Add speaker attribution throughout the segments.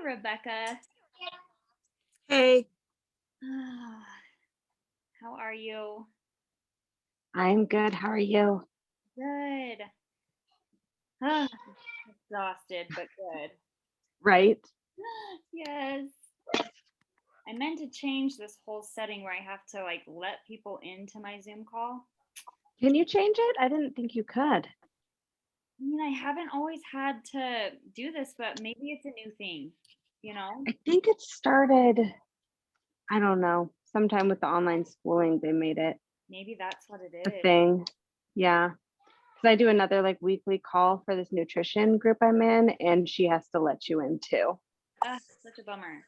Speaker 1: Rebecca.
Speaker 2: Hey,
Speaker 1: How are you?
Speaker 2: I'm good. How are you?
Speaker 1: Good. Ah, Exhausted, but good.
Speaker 2: Right?
Speaker 1: Yes. I meant to change this whole setting where I have to like let people into my Zoom call.
Speaker 2: Can you change it? I didn't think you could.
Speaker 1: I mean, I haven't always had to do this, but maybe it's a new thing, you know?
Speaker 2: I think it started, I don't know, sometime with the online schooling, they made it
Speaker 1: Maybe that's what it
Speaker 2: a
Speaker 1: is.
Speaker 2: thing. Yeah. Because I do another like weekly call for this nutrition group I'm in, and she has to let you in too.
Speaker 1: Such a bummer.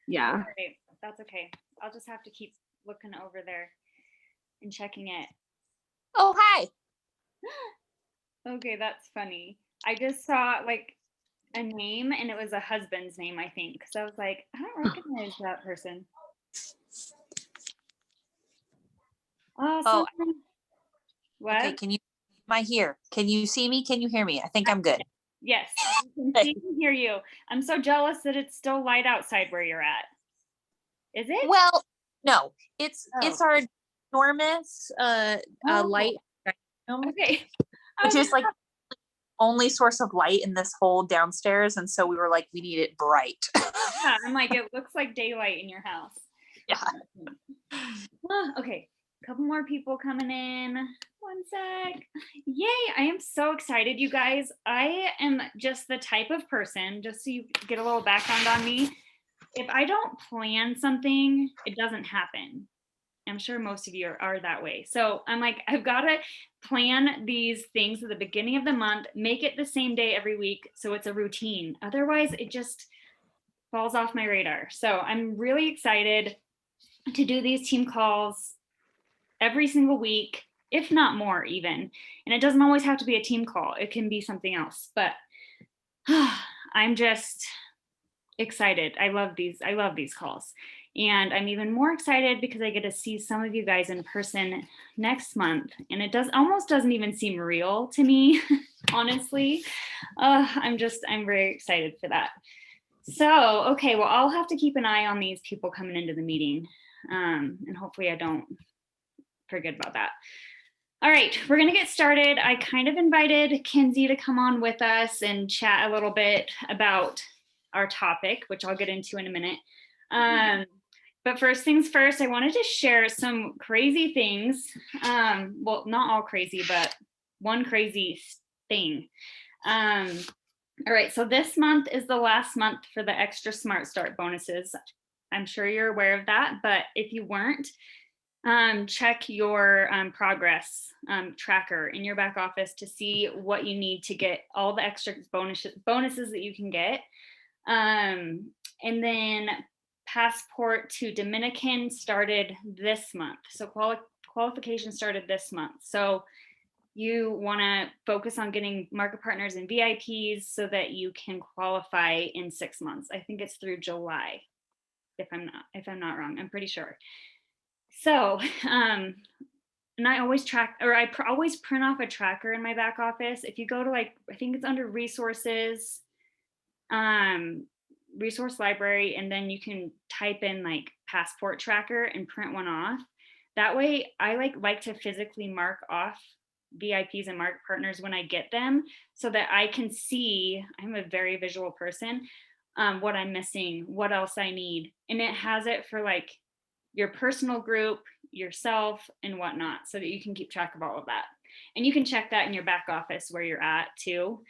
Speaker 2: Yeah.
Speaker 1: All right, that's okay. I'll just have to keep looking over there and checking it.
Speaker 3: Oh, hi.
Speaker 1: Okay, that's funny. I just saw like a name and it was a husband's name, I think. Because I was like, I don't recognize that person. Awesome.
Speaker 3: Oh,
Speaker 1: What?
Speaker 3: okay. Can you see me? Can you hear me? I think I'm good.
Speaker 1: Yes, I can see and hear you. I'm so jealous that it's still light outside where you're at. Is it?
Speaker 3: Well, no, it's
Speaker 1: Oh.
Speaker 3: our enormous
Speaker 1: Oh,
Speaker 3: light,
Speaker 1: okay.
Speaker 3: which is like only source of light in this whole downstairs, and so we were like, we need it bright.
Speaker 1: Yeah, I'm like, it looks like daylight in your house.
Speaker 3: Yeah.
Speaker 1: Okay, a couple more people coming in. One sec. Yay, I am so excited, you guys. I am just the type of person, just so you get a little background on me. If I don't plan something, it doesn't happen. I'm sure most of you are that way. So I'm like, I've got to plan these things at the beginning of the month, make it the same day every week so it's a routine. Otherwise, it just falls off my radar. So I'm really excited to do these team calls every single week, if not more even. And it doesn't always have to be a team call. It can be something else, but I'm just excited. I love these calls. And I'm even more excited because I get to see some of you guys in person next month. And it doesn't even seem real to me, honestly. I'm very excited for that. So, okay, well, I'll have to keep an eye on these people coming into the meeting. And hopefully I don't forget about that. All right, we're gonna get started. I kind of invited Kinsey to come on with us and chat a little bit about our topic, which I'll get into in a minute. But first things first, I wanted to share some crazy things. Well, not all crazy, but one crazy thing. All right, so this month is the last month for the extra Smart Start bonuses. I'm sure you're aware of that, but if you weren't, check your progress tracker in your back office to see what you need to get all the extra bonuses that you can get. And then Passport to Dominican started this month. So qualification started this month. So you want to focus on getting market partners and VIPs so that you can qualify in 6 months. I think it's through July, if I'm not wrong. I'm pretty sure. So, and I always always print off a tracker in my back office. If you go to I think it's under resources, resource library, and then you can type in like passport tracker and print one off. That way I like to physically mark off VIPs and market partners when I get them so that I can see, I'm a very visual person, what I'm missing, what else I need. And it has it for like your personal group, yourself, and whatnot, so that you can keep track of all of that. And you can check that in your back office where you're at too,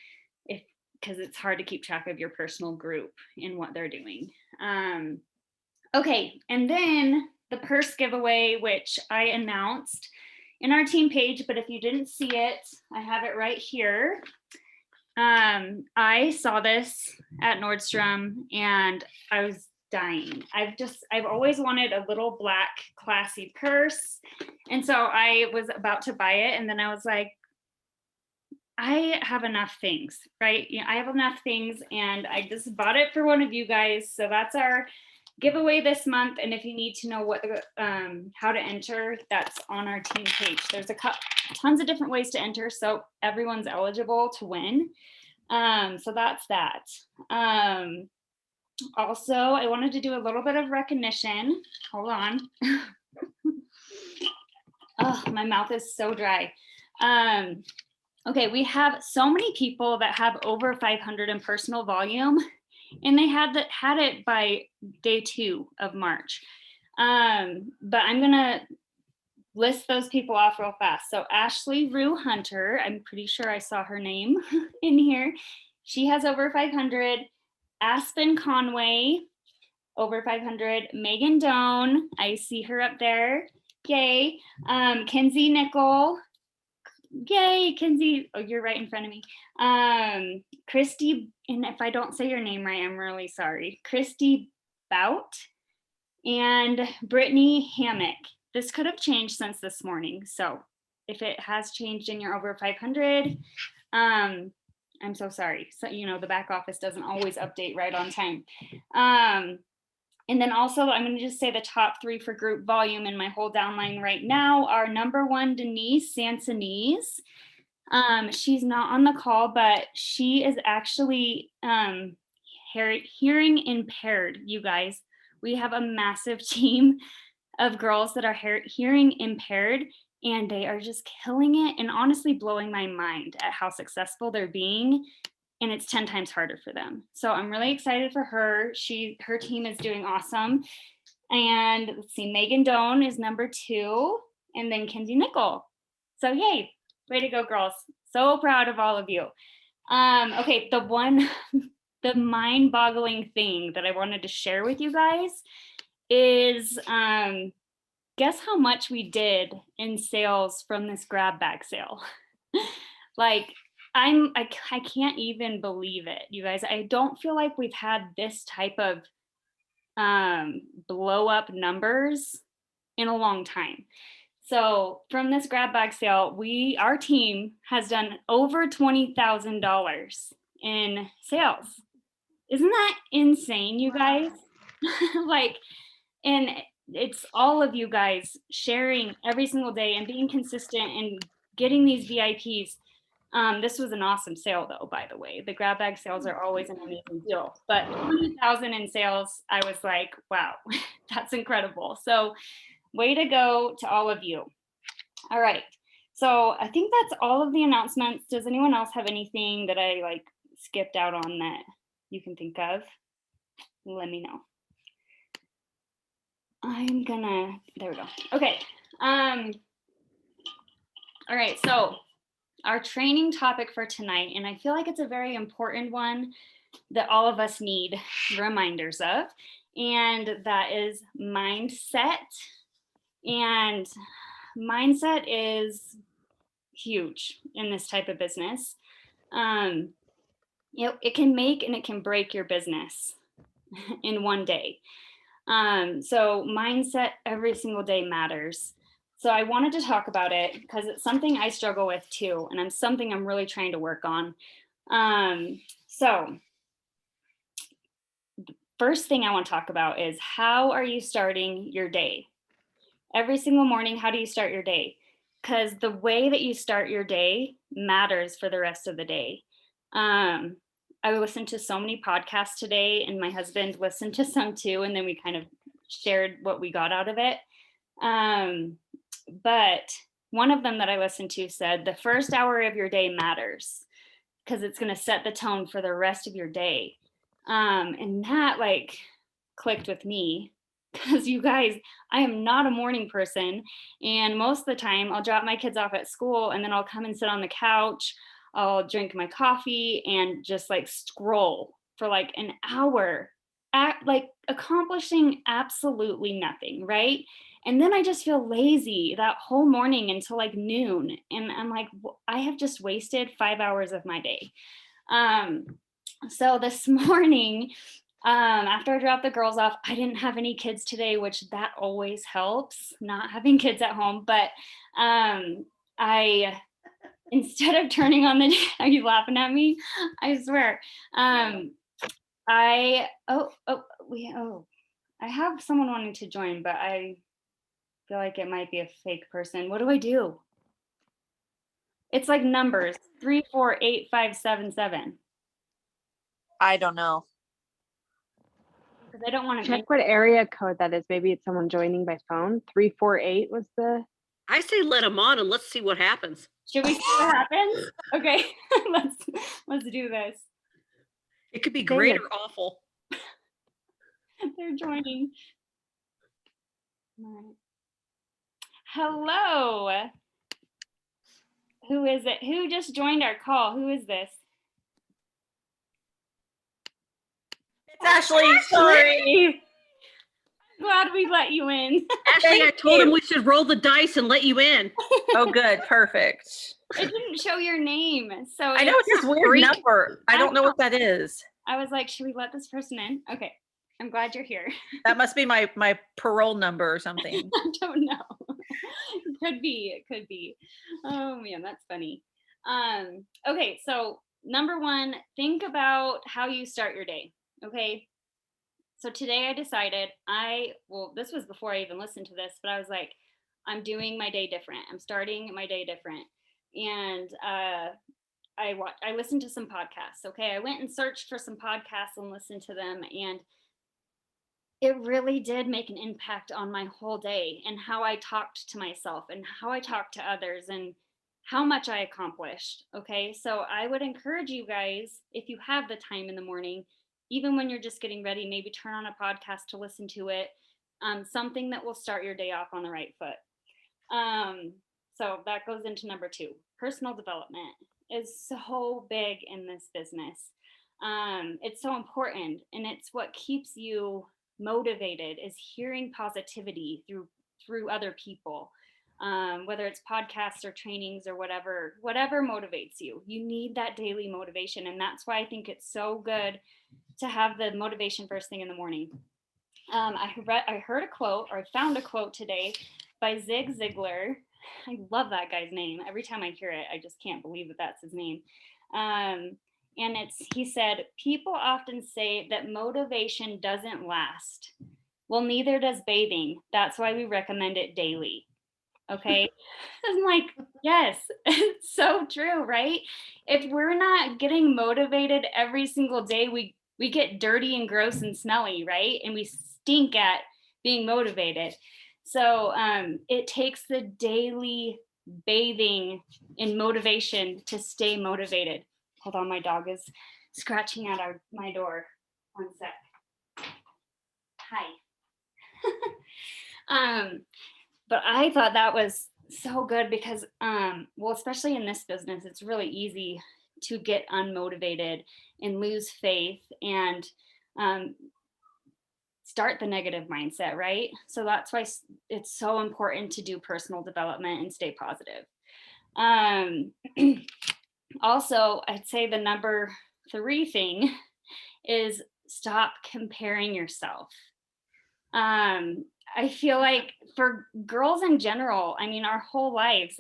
Speaker 1: because it's hard to keep track of your personal group and what they're doing. Okay, and then the purse giveaway, which I announced in our team page, but if you didn't see it, I have it right here. I saw this at Nordstrom and I was dying. I've always wanted a little black classy purse. And so I was about to buy it. And then I was like, I have enough things, right? I have enough things and I just bought it for one of you guys. So that's our giveaway this month. And if you need to know what how to enter, that's on our team page. There's tons of different ways to enter. So everyone's eligible to win. So that's that. Also, I wanted to do a little bit of recognition. Hold on. Oh, my mouth is so dry. Okay, we have so many people that have over 500 in personal volume, and they had it by day 2 of March. But I'm gonna list those people off real fast. So Ashley Rue Hunter, I'm pretty sure I saw her name in here. She has over 500. Aspen Conway, over 500. Megan Doan, I see her up there. Yay. Kenzie Nickel. Yay, Kenzie. Oh, you're right in front of me. Christy, and if I don't say your name right, I'm really sorry. Christy Bout and Brittany Hammock. This could have changed since this morning. So if it has changed and you're over 500, I'm so sorry. So, the back office doesn't always update right on time. And then also, I'm going to just say the top 3 for group volume in my whole downline right now are number 1, Denise Sansanese. She's not on the call, but she is actually hearing impaired, you guys. We have a massive team of girls that are hearing impaired, and they are just killing it and honestly blowing my mind at how successful they're being. And it's 10 times harder for them. So I'm really excited for her. Her team is doing awesome. And let's see, Megan Doan is number 2, and then Kenzie Nickel. So yay, way to go, girls. So proud of all of you. Okay, the mind-boggling thing that I wanted to share with you guys is guess how much we did in sales from this grab bag sale. Like, I can't even believe it, you guys. I don't feel like we've had this type of blow up numbers in a long time. So from this grab bag sale, our team has done over $20,000 in sales. Isn't that insane, you guys? Like, and it's all of you guys sharing every single day and being consistent and getting these VIPs. This was an awesome sale though, by the way. The grab bag sales are always an amazing deal, but 20,000 in sales, I was like, wow, that's incredible. So way to go to all of you. All right. So I think that's all of the announcements. Does anyone else have anything that I skipped out on that you can think of? Let me know. There we go. Okay. All right. So our training topic for tonight, and I feel like it's a very important one that all of us need reminders of, and that is mindset. And mindset is huge in this type of business. It can make and it can break your business in one day. So mindset every single day matters. So I wanted to talk about it because it's something I struggle with too, and something I'm really trying to work on. So the first thing I want to talk about is, how are you starting your day? Every single morning, how do you start your day? Because the way that you start your day matters for the rest of the day. I listened to so many podcasts today, and my husband listened to some too, and then we kind of shared what we got out of it. But one of them that I listened to said the first hour of your day matters because it's going to set the tone for the rest of your day. And that clicked with me, because you guys, I am not a morning person. And most of the time I'll drop my kids off at school and then I'll come and sit on the couch. I'll drink my coffee and just scroll for an hour, accomplishing absolutely nothing, right? And then I just feel lazy that whole morning until noon. And I'm like, I have just wasted 5 hours of my day. So this morning, after I dropped the girls off, I didn't have any kids today, which that always helps, not having kids at home. But instead of turning on the, are you laughing at me? I swear. I have someone wanting to join, but I feel like it might be a fake person. What do I do? It's numbers 3, 4, 8, 5, 7, 7.
Speaker 3: I don't know.
Speaker 1: I don't want to
Speaker 2: Check what area code that is. Maybe it's someone joining by phone. 348 was the.
Speaker 4: I say let them on and let's see what happens.
Speaker 1: Should we see what happens? Okay, let's do this.
Speaker 4: It could be
Speaker 2: They
Speaker 4: great
Speaker 2: look-
Speaker 4: or awful.
Speaker 1: They're joining. All right. Hello. Who is it? Who just joined our call? Who is this?
Speaker 5: It's Ashley. Sorry.
Speaker 1: Glad we let you in.
Speaker 4: Ashley, I
Speaker 5: Thank
Speaker 4: told him
Speaker 5: you.
Speaker 4: we should roll the dice and let you in.
Speaker 5: Oh, good. Perfect.
Speaker 1: It didn't show your name. So
Speaker 5: I know it's this weird
Speaker 4: freak.
Speaker 5: number. I don't know what that is.
Speaker 1: I was like, should we let this person in? Okay. I'm glad you're here.
Speaker 5: That must be my parole number or something.
Speaker 1: I don't know. Could be. It could be. Oh man, that's funny. Okay, so number one, think about how you start your day. Okay. So today I decided this was before I even listened to this, but I was like, I'm doing my day different. I'm starting my day different. And I listened to some podcasts. Okay. I went and searched for some podcasts and listened to them, and it really did make an impact on my whole day and how I talked to myself and how I talked to others and how much I accomplished. Okay. So I would encourage you guys, if you have the time in the morning, even when you're just getting ready, maybe turn on a podcast to listen to it. Something that will start your day off on the right foot. So that goes into number two. Personal development is so big in this business. It's so important, and it's what keeps you motivated, is hearing positivity through other people, whether it's podcasts or trainings or whatever motivates you. You need that daily motivation, and that's why I think it's so good to have the motivation first thing in the morning. I heard a quote, or I found a quote today by Zig Ziglar. I love that guy's name. Every time I hear it, I just can't believe that that's his name. And he said, people often say that motivation doesn't last. Well, neither does bathing. That's why we recommend it daily. Okay. I'm like, yes, it's so true, right? If we're not getting motivated every single day, we get dirty and gross and smelly, right? And we stink at being motivated. So it takes the daily bathing in motivation to stay motivated. Hold on, my dog is scratching at my door. One sec. Hi. But I thought that was so good because, well, especially in this business, it's really easy to get unmotivated and lose faith and start the negative mindset, right? So that's why it's so important to do personal development and stay positive. Also, I'd say the number 3 thing is stop comparing yourself. I feel like for girls in general, I mean, our whole lives,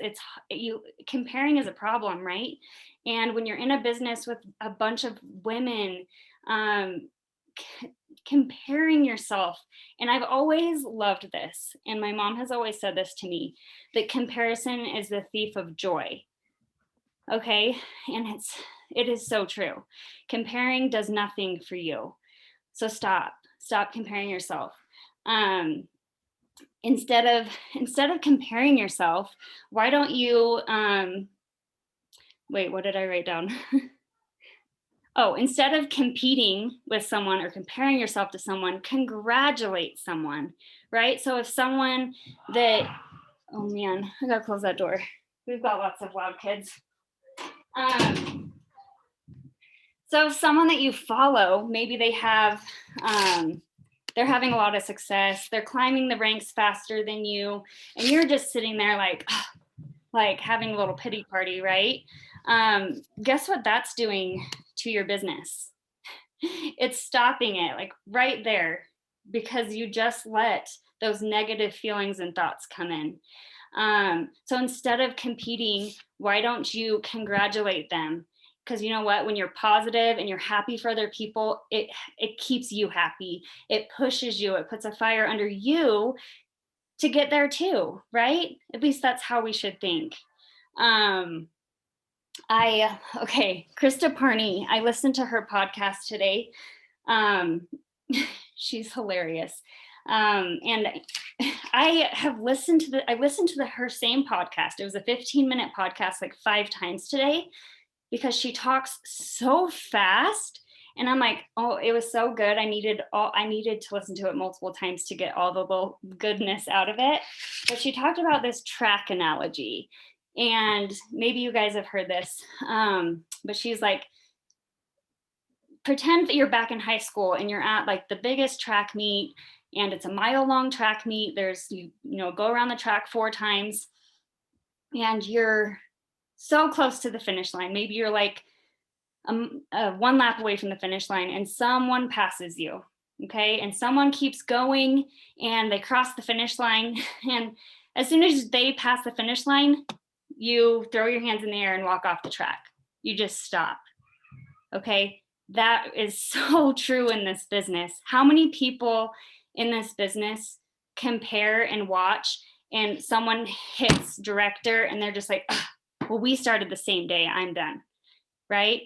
Speaker 1: comparing is a problem, right? And when you're in a business with a bunch of women, comparing yourself, and I've always loved this, and my mom has always said this to me, that comparison is the thief of joy. Okay, and it is so true. Comparing does nothing for you. So stop comparing yourself. Instead of comparing yourself, why don't you wait, what did I write down? Oh, instead of competing with someone or comparing yourself to someone, congratulate someone, right? So if someone that, oh man, I gotta close that door. We've got lots of loud kids. So if someone that you follow, maybe they have, they're having a lot of success, they're climbing the ranks faster than you, and you're just sitting there like having a little pity party, right? Guess what that's doing to your business? It's stopping it like right there because you just let those negative feelings and thoughts come in. So instead of competing, why don't you congratulate them? Because you know what, when you're positive and you're happy for other people, it keeps you happy. It pushes you, it puts a fire under you to get there too, right? At least that's how we should think. Krista Parney, I listened to her podcast today. She's hilarious. And I listened to her same podcast. It was a 15-minute podcast like 5 times today because she talks so fast. And I'm like, oh, it was so good. I needed to listen to it multiple times to get all the little goodness out of it. But she talked about this track analogy. And maybe you guys have heard this. But she's like, pretend that you're back in high school and you're at like the biggest track meet, and it's a mile-long track meet. There's, you know, go around the track 4 times and you're so close to the finish line. Maybe you're like 1 lap away from the finish line and someone passes you, okay? And someone keeps going and they cross the finish line. And as soon as they pass the finish line, you throw your hands in the air and walk off the track. You just stop, okay? That is so true in this business. How many people in this business compare and watch, and someone hits director and they're just like, well, we started the same day, I'm done, right?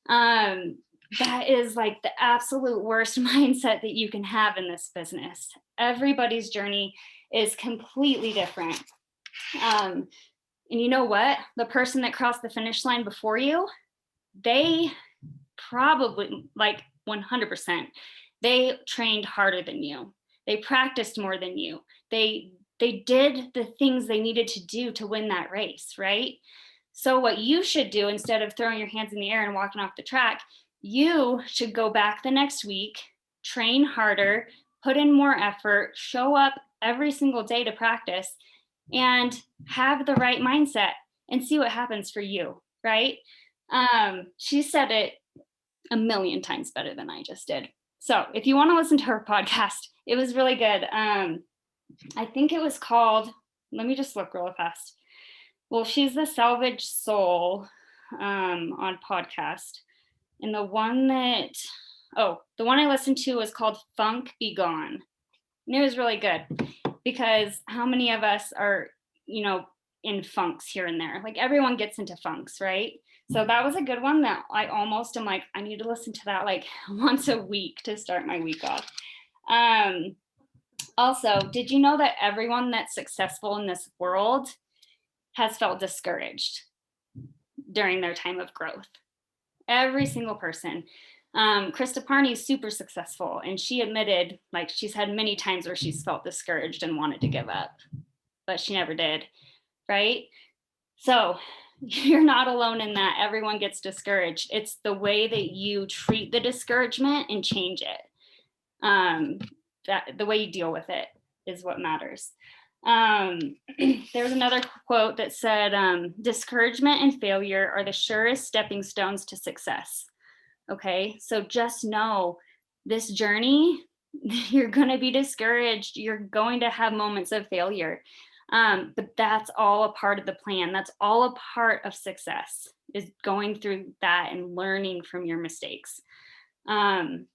Speaker 1: That is like the absolute worst mindset that you can have in this business. Everybody's journey is completely different. And you know what? The person that crossed the finish line before you, they probably, like 100%, they trained harder than you. They practiced more than you. They did the things they needed to do to win that race, right? So what you should do, instead of throwing your hands in the air and walking off the track, you should go back the next week, train harder, put in more effort, show up every single day to practice, and have the right mindset and see what happens for you, right? She said it a million times better than I just did. So if you want to listen to her podcast, it was really good. I think it was called, let me just look real fast. Well, she's the Salvage Soul on podcast. And the one I listened to was called Funk Be Gone. And it was really good because how many of us are, you know, in funks here and there? Like everyone gets into funks, right? So that was a good one that I almost am like, I need to listen to that like once a week to start my week off. Also, did you know that everyone that's successful in this world has felt discouraged during their time of growth? Every single person. Krista Parney is super successful, and she admitted like she's had many times where she's felt discouraged and wanted to give up, but she never did, right? So you're not alone in that. Everyone gets discouraged. It's the way that you treat the discouragement and change it. That the way you deal with it is what matters. There was another quote that said, discouragement and failure are the surest stepping stones to success. Okay, so just know this journey, you're going to be discouraged. You're going to have moments of failure. But that's all a part of the plan. That's all a part of success, is going through that and learning from your mistakes. And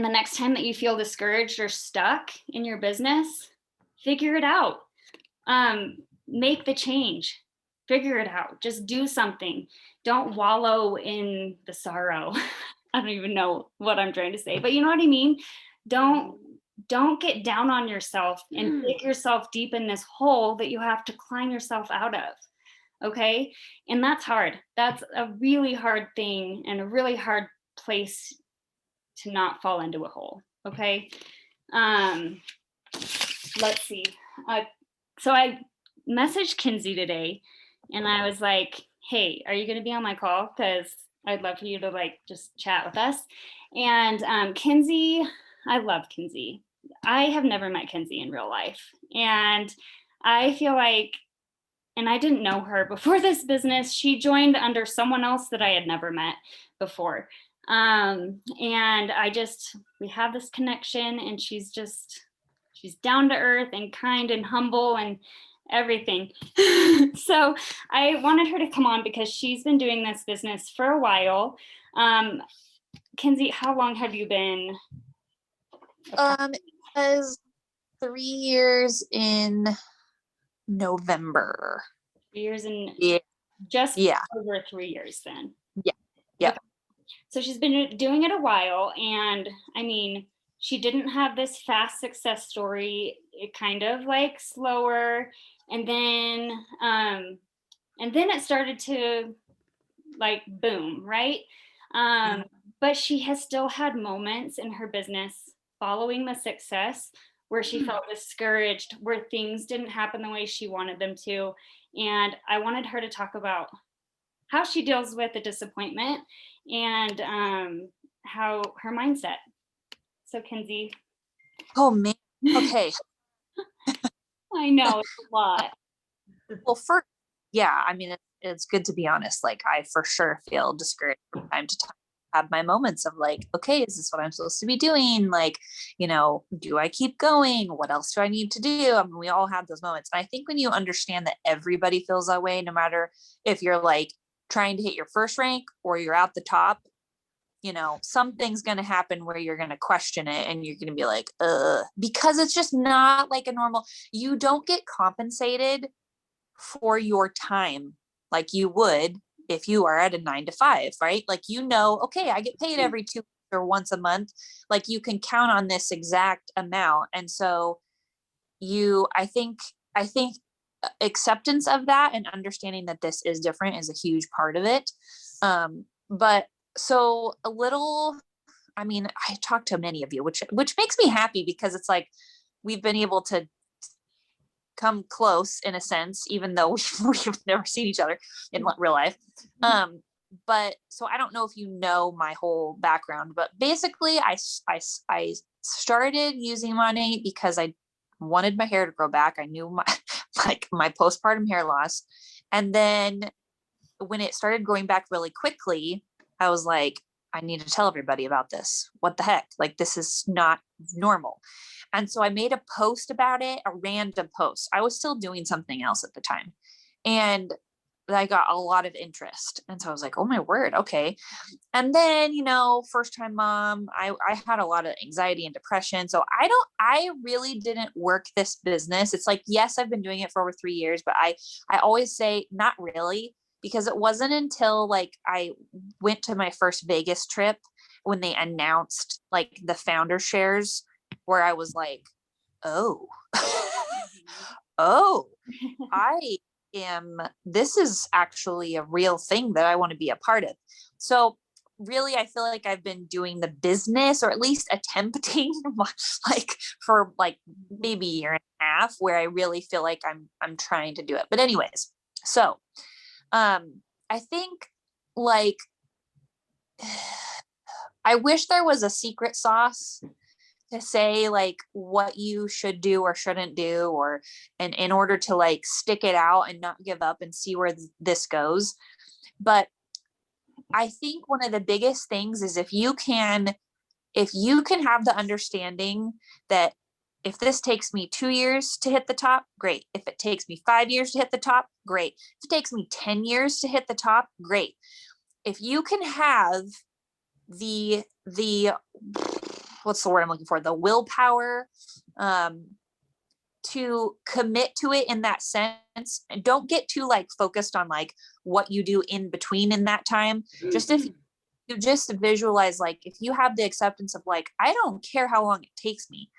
Speaker 1: the next time that you feel discouraged or stuck in your business, figure it out. Make the change. Figure it out. Just do something. Don't wallow in the sorrow. I don't even know what I'm trying to say, but you know what I mean? Don't get down on yourself and dig yourself deep in this hole that you have to climb yourself out of. Okay? And that's hard. That's a really hard thing and a really hard place to not fall into a hole. Okay? Let's see. So I messaged Kinsey today and I was like, hey, are you going to be on my call? Because I'd love for you to like just chat with us. And Kinsey, I love Kinsey. I have never met Kinsey in real life. And I feel like, and I didn't know her before this business. She joined under someone else that I had never met before. And we have this connection, and she's down to earth and kind and humble and everything. So I wanted her to come on because she's been doing this business for a while. Kinsey, how long have you been?
Speaker 3: It was 3 years in November.
Speaker 1: 3 years and
Speaker 3: Yeah.
Speaker 1: just
Speaker 3: Yeah.
Speaker 1: over 3 years then.
Speaker 3: Yeah. Yeah.
Speaker 1: Okay. So she's been doing it a while, and I mean, she didn't have this fast success story. It kind of like slower, and then it started to like boom, right? But she has still had moments in her business following the success where she felt discouraged, where things didn't happen the way she wanted them to. And I wanted her to talk about how she deals with the disappointment and how her mindset. So Kenzie,
Speaker 3: Oh man. Okay.
Speaker 1: I know it's a lot.
Speaker 3: Well, first, yeah, I mean, it's good to be honest. Like, I for sure feel discouraged from time to time. Have my moments of like, okay, is this what I'm supposed to be doing? Like, do I keep going? What else do I need to do? I mean, we all have those moments. And I think when you understand that everybody feels that way, no matter if you're like trying to hit your first rank or you're at the top, something's going to happen where you're going to question it and you're going to be like, because it's just not like a normal, you don't get compensated for your time like you would if you are at a 9 to 5, right? Like, okay, I get paid every 2 weeks or once a month. Like, you can count on this exact amount. And so I think acceptance of that and understanding that this is different is a huge part of it. But so I mean, I talked to many of you, which makes me happy because it's like, we've been able to come close in a sense, even though we've never seen each other in real life. But so I don't know if you know my whole background, but basically I started using Monat because I wanted my hair to grow back. I knew my postpartum hair loss. And then when it started growing back really quickly, I was like, I need to tell everybody about this. What the heck? Like, this is not normal. And so I made a post about it, a random post. I was still doing something else at the time. And I got a lot of interest. And so I was like, oh my word. Okay. And then, first time mom, I had a lot of anxiety and depression. So I really didn't work this business. It's like, yes, I've been doing it for over 3 years, but I always say not really, because it wasn't until like I went to my first Vegas trip when they announced like the founder shares, where I was like, oh, this is actually a real thing that I want to be a part of. So really, I feel like I've been doing the business, or at least attempting like for like maybe a year and a half, where I really feel like I'm trying to do it. But anyways, so I think like, I wish there was a secret sauce to say like what you should do or shouldn't do, or and in order to like stick it out and not give up and see where this goes. But I think one of the biggest things is if you can have the understanding that if this takes me 2 years to hit the top, great. If it takes me 5 years to hit the top, great. If it takes me 10 years to hit the top, great. If you can have the what's the word I'm looking for? The willpower to commit to it in that sense, and don't get too like focused on like what you do in between in that time. Just if you just visualize, like if you have the acceptance of like, I don't care how long it takes me,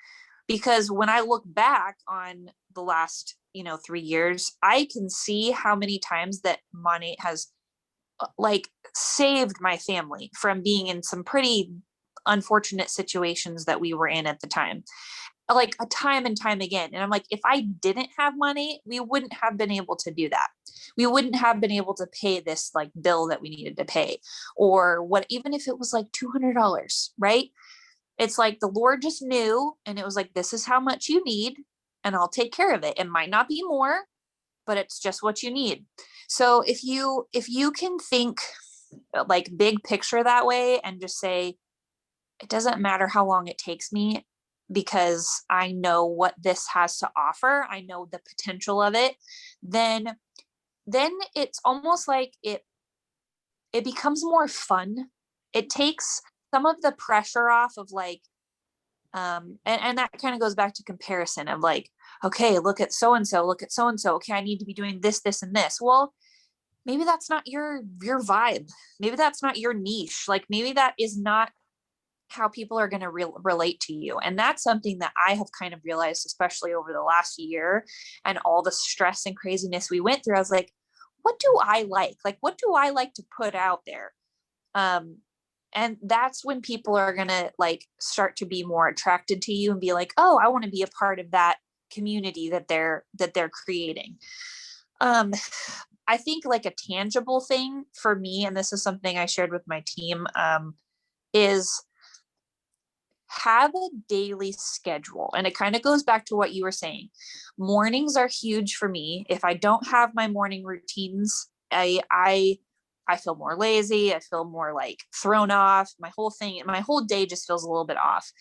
Speaker 3: because when I look back on the last 3 years, I can see how many times that Monat has like saved my family from being in some pretty unfortunate situations that we were in at the time, like a time and time again. And I'm like, if I didn't have money, we wouldn't have been able to do that. We wouldn't have been able to pay this like bill that we needed to pay, or what, even if it was like $200, right? It's like the Lord just knew, and it was like, this is how much you need, and I'll take care of it. It might not be more, but it's just what you need. So if you can think like big picture that way and just say, it doesn't matter how long it takes me, because I know what this has to offer, I know the potential of it, then it's almost like it becomes more fun. It takes some of the pressure off of like, and that kind of goes back to comparison of like, okay, look at so-and-so, okay, I need to be doing this, and this. Well, maybe that's not your vibe. Maybe that's not your niche. Like maybe that is not how people are going to relate to you. And that's something that I have kind of realized, especially over the last year and all the stress and craziness we went through. I was like, what do I like? Like, what do I like to put out there? And that's when people are going to like start to be more attracted to you and be like, oh, I want to be a part of that community that they're creating. I think like a tangible thing for me, and this is something I shared with my team, is have a daily schedule. And it kind of goes back to what you were saying. Mornings are huge for me. If I don't have my morning routines, I feel more lazy. I feel more like thrown off. My whole day just feels a little bit off.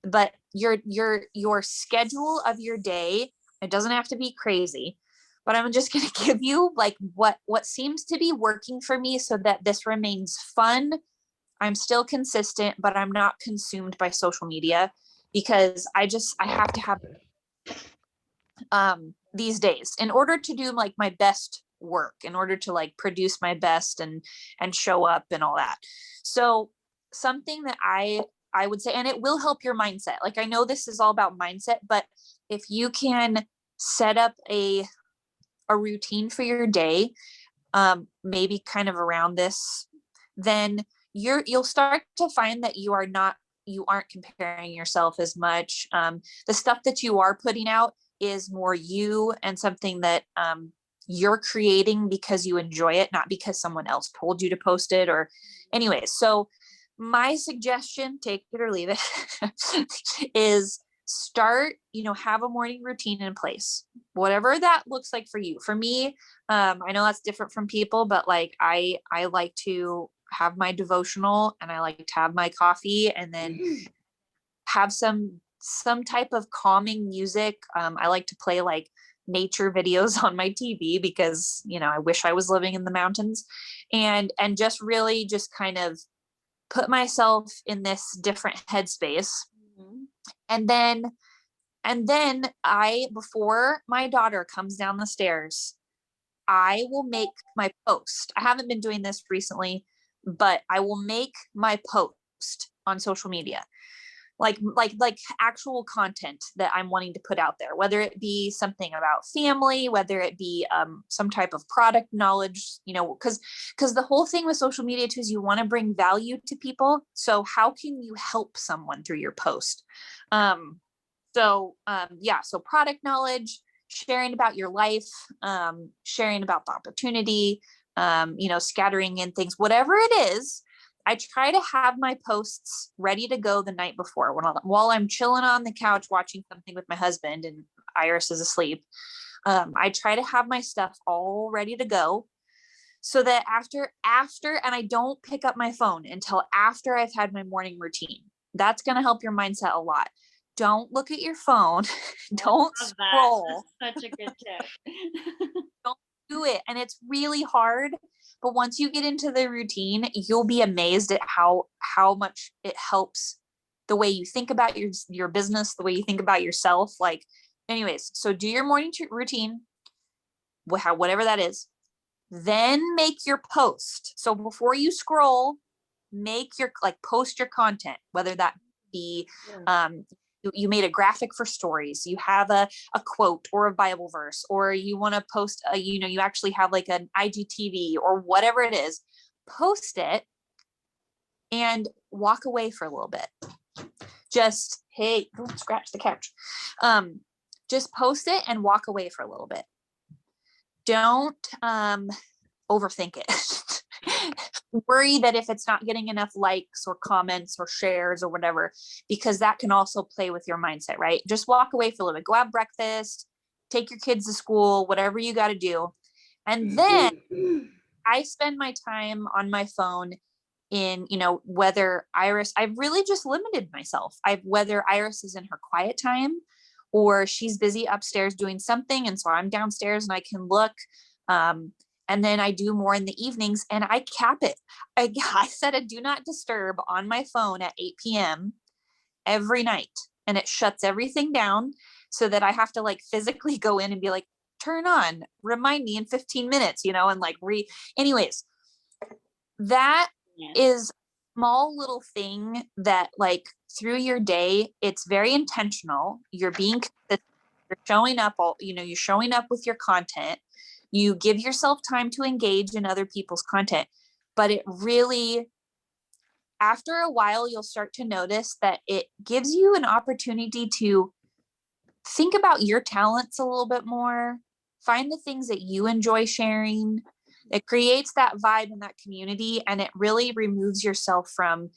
Speaker 3: But your schedule of your day, it doesn't have to be crazy, but I'm just going to give you like what seems to be working for me so that this remains fun. I'm still consistent, but I'm not consumed by social media, because I have to have these days in order to do like my best work, in order to like produce my best and show up and all that. So something that I would say, and it will help your mindset. Like, I know this is all about mindset, but if you can set up a routine for your day, maybe kind of around this, then you'll start to find that you aren't comparing yourself as much. The stuff that you are putting out is more you and something that you're creating because you enjoy it, not because someone else told you to post it. Or anyways, so my suggestion, take it or leave it, is start, have a morning routine in place, whatever that looks like for you. For me, I know that's different from people, but like I like to have my devotional, and I like to have my coffee, and then have some type of calming music. I like to play like nature videos on my TV because, I wish I was living in the mountains, and just really just kind of put myself in this different headspace. And then before my daughter comes down the stairs, I will make my post. I haven't been doing this recently, but I will make my post on social media, like actual content that I'm wanting to put out there, whether it be something about family, whether it be some type of product knowledge, because the whole thing with social media too is you want to bring value to people. So how can you help someone through your post? So product knowledge, sharing about your life, sharing about the opportunity, scattering in things, whatever it is. I try to have my posts ready to go the night before while I'm chilling on the couch watching something with my husband and Iris is asleep. I try to have my stuff all ready to go so that after, and I don't pick up my phone until after I've had my morning routine. That's going to help your mindset a lot. Don't look at your phone. Don't scroll.
Speaker 1: That's such a good tip.
Speaker 3: Don't do it. And it's really hard. But once you get into the routine, you'll be amazed at how much it helps the way you think about your business, the way you think about yourself. Like, anyways, so do your morning routine, whatever that is, then make your post. So before you scroll, post your content, whether that be, you made a graphic for stories, you have a quote or a Bible verse, or you want to post you actually have like an IGTV or whatever it is, post it and walk away for a little bit. Just, hey, don't scratch the couch. Just post it and walk away for a little bit. Don't overthink it. Worry that if it's not getting enough likes or comments or shares or whatever, because that can also play with your mindset, right? Just walk away for a little bit, go have breakfast, take your kids to school, whatever you got to do. And then I spend my time on my phone in, whether Iris, I've really just limited myself. Whether Iris is in her quiet time or she's busy upstairs doing something. And so I'm downstairs and I can look, and then I do more in the evenings and I cap it. I set a do not disturb on my phone at 8 p.m. every night, and it shuts everything down so that I have to like physically go in and be like, turn on, remind me in 15 minutes, and like anyways, that is small little thing that like through your day, it's very intentional. You're being consistent. You're showing up you're showing up with your content. You give yourself time to engage in other people's content, but it really, after a while, you'll start to notice that it gives you an opportunity to think about your talents a little bit more, find the things that you enjoy sharing. It creates that vibe in that community, and it really removes yourself from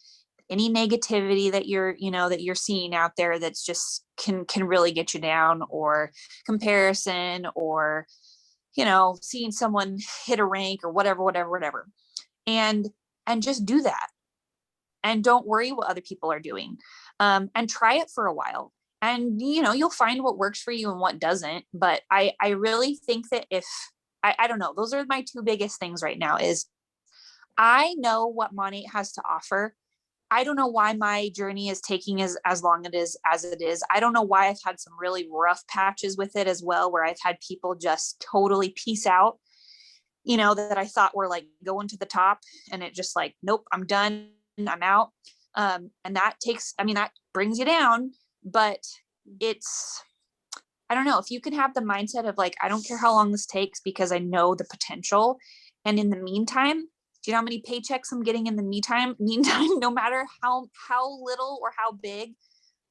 Speaker 3: any negativity that you're seeing out there that's just can really get you down, or comparison, or seeing someone hit a rank or whatever. And just do that, and don't worry what other people are doing, and try it for a while, and you'll find what works for you and what doesn't. But I really think that if I don't know, those are my two biggest things right now. Is I know what Monat has to offer. I don't know why my journey is taking as long as it is. I don't know why I've had some really rough patches with it as well, where I've had people just totally peace out, that I thought were like going to the top, and it just like, nope, I'm done, I'm out. And that brings you down. But I don't know, if you can have the mindset of like, I don't care how long this takes because I know the potential. And in the meantime, do you know how many paychecks I'm getting in the meantime, no matter how little or how big,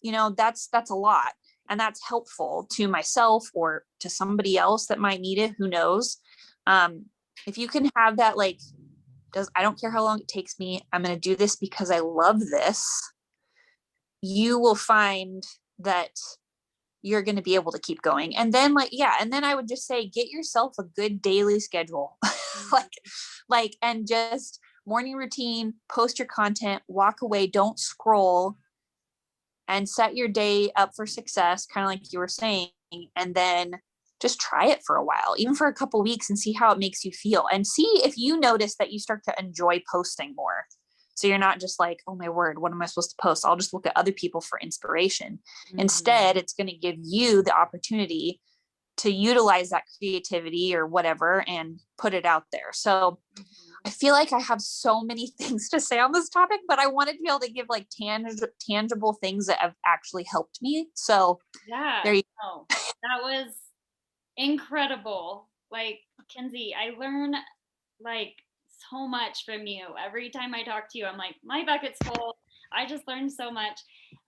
Speaker 3: that's a lot. And that's helpful to myself or to somebody else that might need it. Who knows? If you can have that, like, I don't care how long it takes me, I'm going to do this because I love this. You will find that you're going to be able to keep going. And then and then I would just say, get yourself a good daily schedule, and just morning routine, post your content, walk away, don't scroll, and set your day up for success, kind of like you were saying. And then just try it for a while, even for a couple weeks, and see how it makes you feel, and see if you notice that you start to enjoy posting more. So you're not just like, oh my word, what am I supposed to post? I'll just look at other people for inspiration. Mm-hmm. Instead, it's going to give you the opportunity to utilize that creativity or whatever and put it out there. So I feel like I have so many things to say on this topic, but I wanted to be able to give like tangible things that have actually helped me. So
Speaker 1: yeah,
Speaker 3: there you
Speaker 1: go. That was incredible. Like, Kenzie, I learn like so much from you. Every time I talk to you, I'm like, my bucket's full. I just learned so much.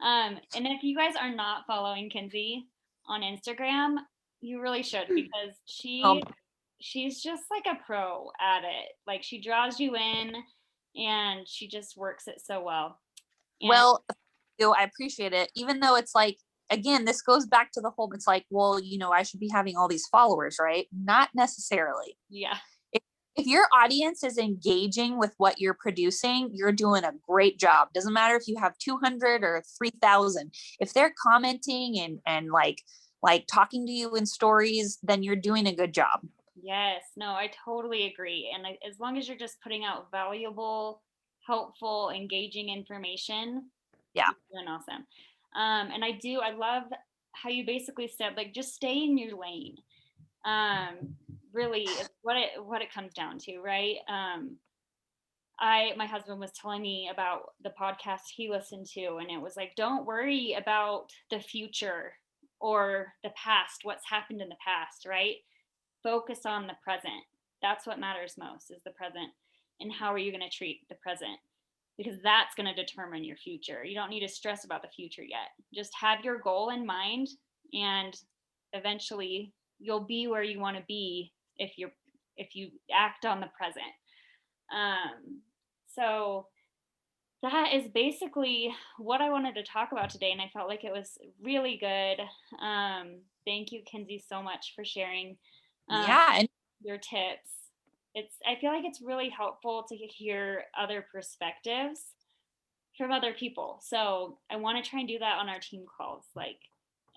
Speaker 1: And if you guys are not following Kenzie on Instagram, you really should, because she's just like a pro at it. Like, she draws you in and she just works it so well. And
Speaker 3: well, I appreciate it. Even though it's like, again, this goes back to the whole, it's like, well, I should be having all these followers, right? Not necessarily.
Speaker 1: Yeah.
Speaker 3: If your audience is engaging with what you're producing, you're doing a great job. Doesn't matter if you have 200 or 3,000. If they're commenting and like talking to you in stories, then you're doing a good job.
Speaker 1: Yes, no, I totally agree. And as long as you're just putting out valuable, helpful, engaging information,
Speaker 3: yeah,
Speaker 1: you're doing awesome. And I love how you basically said, like, just stay in your lane. Really is what it comes down to, right? My husband was telling me about the podcast he listened to, and it was like, don't worry about the future or the past, what's happened in the past, right? Focus on the present. That's what matters most, is the present. And how are you going to treat the present? Because that's going to determine your future. You don't need to stress about the future yet. Just have your goal in mind, and eventually you'll be where you want to be if you act on the present. So that is basically what I wanted to talk about today, and I felt like it was really good. Thank you, Kenzie, so much for sharing
Speaker 3: and
Speaker 1: your tips. I feel like it's really helpful to hear other perspectives from other people. So I want to try and do that on our team calls,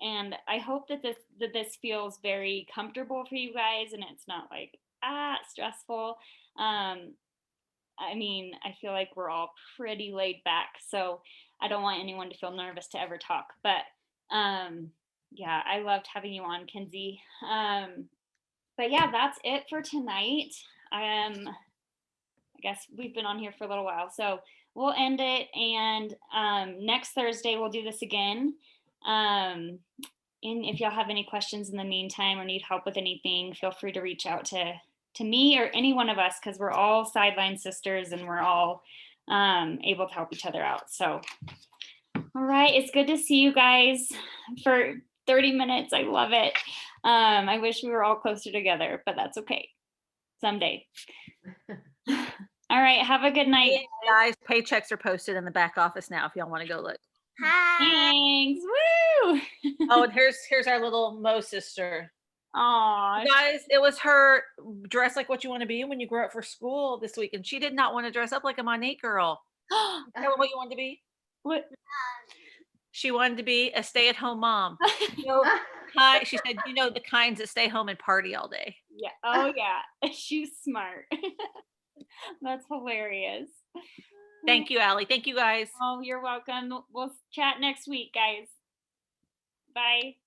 Speaker 1: and I hope that this feels very comfortable for you guys, and it's not like stressful. I mean, I feel like we're all pretty laid back, so I don't want anyone to feel nervous to ever talk. But yeah, I loved having you on, Kenzie. But yeah, that's it for tonight. I guess we've been on here for a little while, so we'll end it. And next Thursday, we'll do this again. And if y'all have any questions in the meantime or need help with anything, feel free to reach out to me or any one of us, because we're all sideline sisters and we're all able to help each other out. So, all right, it's good to see you guys for 30 minutes. I love it. I wish we were all closer together, but that's okay. Someday. All right, have a good night.
Speaker 5: Guys, paychecks are posted in the back office now if y'all want to go look.
Speaker 1: Thanks. Woo!
Speaker 5: Oh, and here's our little Mo sister.
Speaker 1: Aw.
Speaker 5: Guys, it was her dress like what you want to be when you grow up for school this week, and she did not want to dress up like a Monate girl. Tell her what you wanted to be.
Speaker 1: What?
Speaker 5: She wanted to be a stay-at-home mom. She said, you know, the kinds that stay home and party all day.
Speaker 1: Yeah. Oh yeah. She's smart. That's hilarious.
Speaker 5: Thank you, Allie. Thank you, guys.
Speaker 1: Oh, you're welcome. We'll chat next week, guys. Bye.